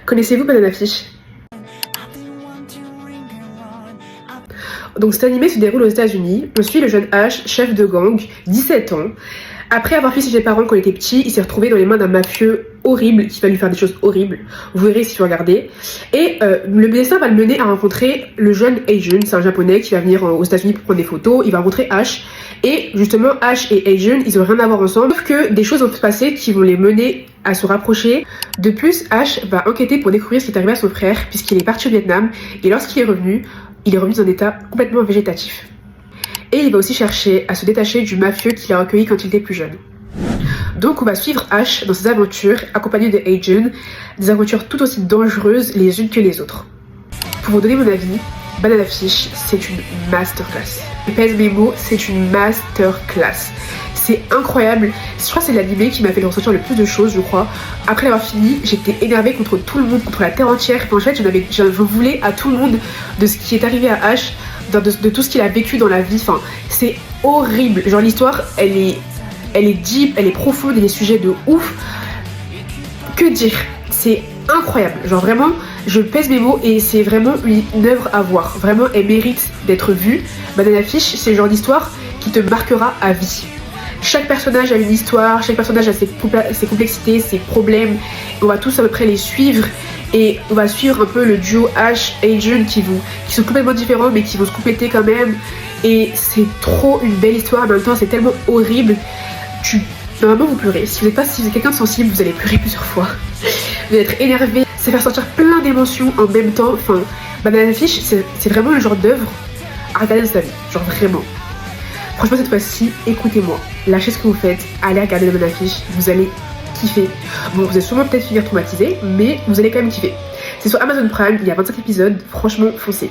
Connaissez-vous Banana Fish? Donc cet animé se déroule aux États-Unis. On suit le jeune Ash, chef de gang, 17 ans. Après avoir fui ses parents quand il était petit, il s'est retrouvé dans les mains d'un mafieux horrible qui va lui faire des choses horribles. Vous verrez si vous regardez. Et le destin va le mener à rencontrer le jeune Asian, c'est un japonais qui va venir aux États-Unis pour prendre des photos. Il va rencontrer Ash. Et justement, Ash et Asian, ils ont rien à voir ensemble. Sauf que des choses vont se passer qui vont les mener à se rapprocher. De plus, Ash va enquêter pour découvrir ce qui est arrivé à son frère, puisqu'il est parti au Vietnam. Et lorsqu'il est revenu dans un état complètement végétatif. Et il va aussi chercher à se détacher du mafieux qui l'a recueilli quand il était plus jeune. Donc on va suivre Ash dans ses aventures, accompagné de Asian, des aventures tout aussi dangereuses les unes que les autres. Pour vous donner mon avis, Banana Fish, c'est une masterclass. Je pèse mes mots, c'est une masterclass. C'est incroyable. Je crois que c'est l'animé qui m'a fait ressentir le plus de choses, je crois. Après l'avoir fini, j'étais énervée contre tout le monde, contre la terre entière. En fait, je voulais à tout le monde de ce qui est arrivé à Ash, de tout ce qu'il a vécu dans la vie. Enfin, c'est horrible. Genre l'histoire, elle est deep, elle est profonde, il y a des sujets de ouf. Que dire? C'est incroyable. Genre vraiment, je pèse mes mots et c'est vraiment une œuvre à voir. Vraiment, elle mérite d'être vue. Banana Fish, c'est le genre d'histoire qui te marquera à vie. Chaque personnage a une histoire, chaque personnage a ses complexités, ses problèmes. On va tous à peu près les suivre et on va suivre un peu le duo Ash et Asian qui sont complètement différents mais qui vont se compléter quand même. Et c'est trop une belle histoire, mais en même temps c'est tellement horrible. Normalement vous pleurez. Si vous êtes quelqu'un de sensible, vous allez pleurer plusieurs fois. Vous allez être énervé, ça va faire sortir plein d'émotions en même temps. Enfin, Banana Fish, c'est vraiment le genre d'œuvre à regarder dans sa vie. Genre vraiment. Franchement cette fois-ci, écoutez-moi, lâchez ce que vous faites, allez regarder Banana Fish, vous allez kiffer. Bon, vous allez sûrement peut-être finir traumatisé, mais vous allez quand même kiffer. C'est sur Amazon Prime, il y a 25 épisodes, franchement foncez.